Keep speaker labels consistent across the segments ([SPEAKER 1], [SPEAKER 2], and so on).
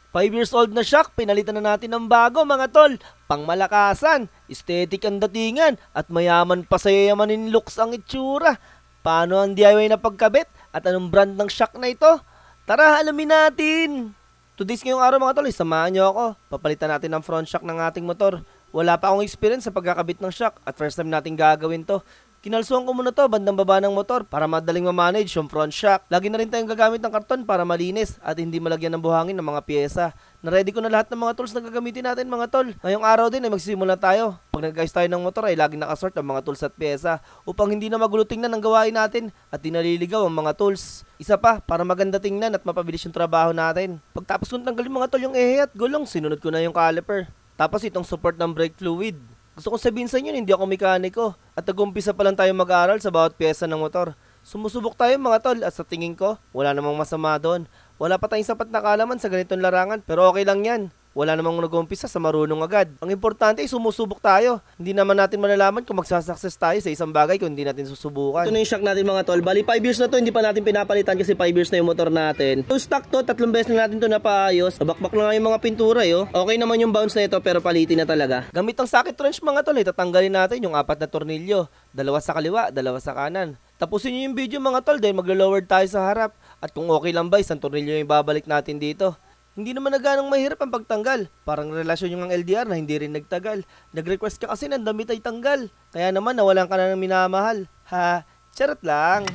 [SPEAKER 1] 5 years old na shock, pinalitan na natin ng bago mga tol. Pangmalakasan, aesthetic ang datingan, at mayaman pa sa yayamanin looks ang itsura. Paano ang DIY na pagkabit at anong brand ng shock na ito? Tara, alamin natin! Today's ngayong araw mga tol, samahan nyo ako. Papalitan natin ang front shock ng ating motor. Wala pa akong experience sa pagkakabit ng shock at first time natin gagawin to. Kinalsuhan ko muna to bandang baba ng motor para madaling ma-manage yung front shock. Lagi na rin tayong gagamit ng karton para malinis at hindi malagyan ng buhangin ng mga piyesa. Na-ready ko na lahat ng mga tools na gagamitin natin mga tol. Ngayong araw din ay magsisimula tayo. Pag nag-guys tayo ng motor ay laging nakasort ang mga tools at piyesa upang hindi na magulo tingnan ang gawain natin at di naliligaw ang mga tools. Isa pa, para maganda tingnan at mapabilis yung trabaho natin. Pagtapos kong tanggalin mga tol yung ehe at gulong, sinunod ko na yung caliper. Tapos itong support ng brake fluid. Gusto kong sabihin sa inyo, hindi ako mekaniko at nag-umpisa pa lang tayo mag-aaral sa bawat pyesa ng motor. Sumusubok tayo mga tol at sa tingin ko, wala namang masama doon. Wala pa tayong sapat na kaalaman sa ganitong larangan pero okay lang yan. Wala namang nag-umpisa sa marunong agad. Ang importante ay sumusubok tayo. Hindi naman natin malalaman kung magsasucess tayo sa isang bagay kung hindi natin susubukan. Ito na yung shock natin mga tol. Bali 5 years na to, hindi pa natin pinapalitan kasi 5 years na yung motor natin. So stock to, 3 beses na natin to napaayos. Nabakbak na nga yung mga pintura yo. Okay naman yung bounce na ito pero palitin na talaga. Gamit ang socket wrench mga tol, tatanggalin natin yung 4 na tornilyo. 2 sa kaliwa, 2 sa kanan. Tapusin nyo yung video mga tol dahil maglo-lowered tayo sa harap. At kung okay lang ba, isang tornilyo yung babalik natin dito. Hindi naman na ganong mahirap ang pagtanggal. Parang relasyon yung ang LDR na hindi rin nagtagal. Nag-request ka kasi ng damit ay tanggal. Kaya naman nawalan ka na ng minamahal. Ha, charot lang.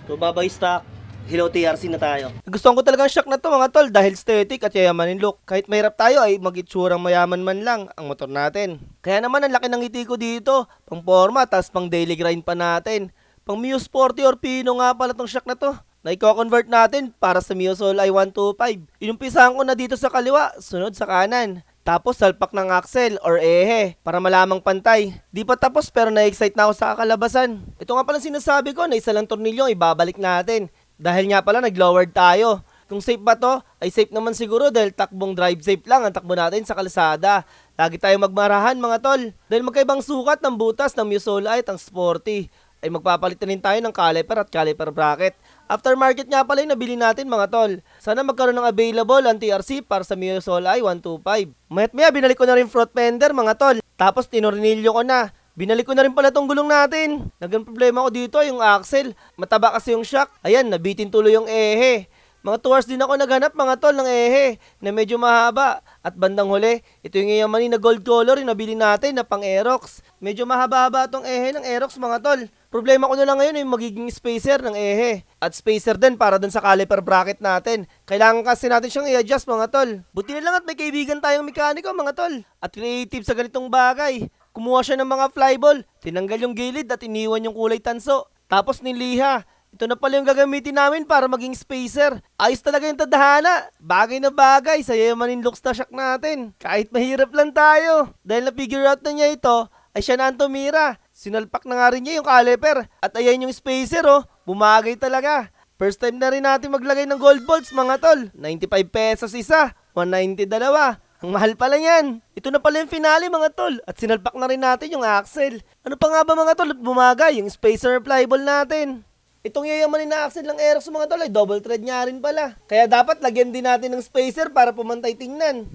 [SPEAKER 1] So babay stock. Hello TRC na tayo. Gustuhan ko talagang shock na to mga tol dahil aesthetic at yayamanin look. Kahit mahirap tayo ay mag-itsurang mayaman man lang ang motor natin. Kaya naman ang laki ng ngiti ko dito. Pang forma, tas pang daily grind pa natin. Pang Mio Sporty or Pino nga pala tong shock na to. Na i-convert natin para sa Mio Soul i125. Inumpisahan ko na dito sa kaliwa, sunod sa kanan. Tapos salpak ng axle or ehe para malamang pantay. Di pa tapos pero na-excite na ako sa kakalabasan. Ito nga pala sinasabi ko na isa lang tornilyo ibabalik natin. Dahil nga pala nag-lowered tayo. Kung safe ba to, ay safe naman siguro dahil takbong drive safe lang ang takbo natin sa kalsada. Lagi tayong magmarahan mga tol. Dahil magkaibang sukat ng butas ng Mio Soul at ang Sporty. Ay magpapalit na rin tayo ng caliper at caliper bracket. Aftermarket nga pala yung nabili natin mga tol. Sana magkaroon ng available ang TRC para sa Mio Soul i125. Mayat maya binalik ko na rin front fender mga tol. Tapos tinornilyo ko na. Binalik ko na rin pala tong gulong natin. Naging problema ko dito yung axle. Mataba kasi yung shock. Ayan, nabitin tuloy yung ehe. Mga 2 hours din ako naghanap mga tol ng ehe na medyo mahaba. At bandang huli, ito yung yayamanin na gold color yung nabili natin na pang Aerox. Medyo mahaba-haba tong ehe ng Aerox mga tol. Problema ko na lang ngayon yung magiging spacer ng ehe. At spacer din para dun sa caliper bracket natin. Kailangan kasi natin siyang i-adjust mga tol. Buti na lang at may kaibigan tayong mekaniko mga tol. At creative sa ganitong bagay. Kumuha siya ng mga flyball, tinanggal yung gilid at iniwan yung kulay tanso. Tapos niliha. Ito na pala yung gagamitin namin para maging spacer. Ayos talaga yung tadhana. Bagay na bagay sa yayamanin looks na shock natin. Kahit mahirap lang tayo. Dahil na-figure out na niya ito, ay siya na ang tumira. Sinalpak na nga rin niya yung caliper. At ayan yung spacer oh, bumagay talaga. First time na rin natin maglagay ng gold bolts mga tol. 95 pesos isa, 190 dalawa. Ang mahal pala yan. Ito na pala yung finale mga tol. At sinalpak na rin natin yung axle. Ano pa nga ba mga tol at bumagay yung spacer flyball natin? Itong yayamanin na axle ng Aerox mga tol ay double thread nga rin pala. Kaya dapat lagyan din natin ng spacer para pumantay tingnan.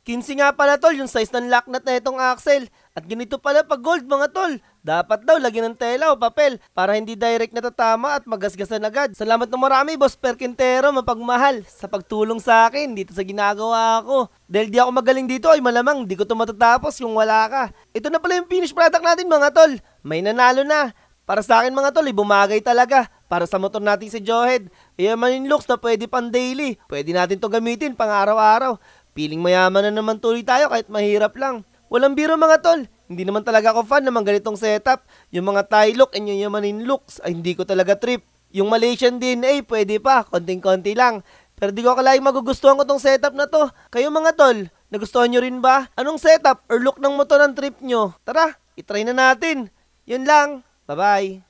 [SPEAKER 1] 15 nga pala tol yung size ng lock nut na itong axle. At ganito pala pag gold mga tol. Dapat daw lagyan ng tela o papel para hindi direct natatama at magasgasan agad. Salamat ng marami Boss Perkintero mapagmahal sa pagtulong sa akin dito sa ginagawa ko. Dahil di ako magaling dito ay malamang di ko ito matatapos kung wala ka. Ito na pala yung finished product natin mga tol. May nanalo na. Para sa akin mga tol, bumagay talaga. Para sa motor natin si Johead. Yayamanin looks na pwede pang daily. Pwede natin to gamitin pang araw-araw. Piling mayaman na naman tuloy tayo kahit mahirap lang. Walang biro mga tol. Hindi naman talaga ako fan ng mga ganitong setup. Yung mga tie look and yung yayamanin looks ay hindi ko talaga trip. Yung Malaysian DNA pwede pa, konting-konti lang. Pero di ko akalaing magugustuhan ko tong setup na to. Kayo mga tol, nagustuhan nyo rin ba? Anong setup or look ng motor ang trip nyo? Tara, itry na natin. Yun lang. Bye-bye.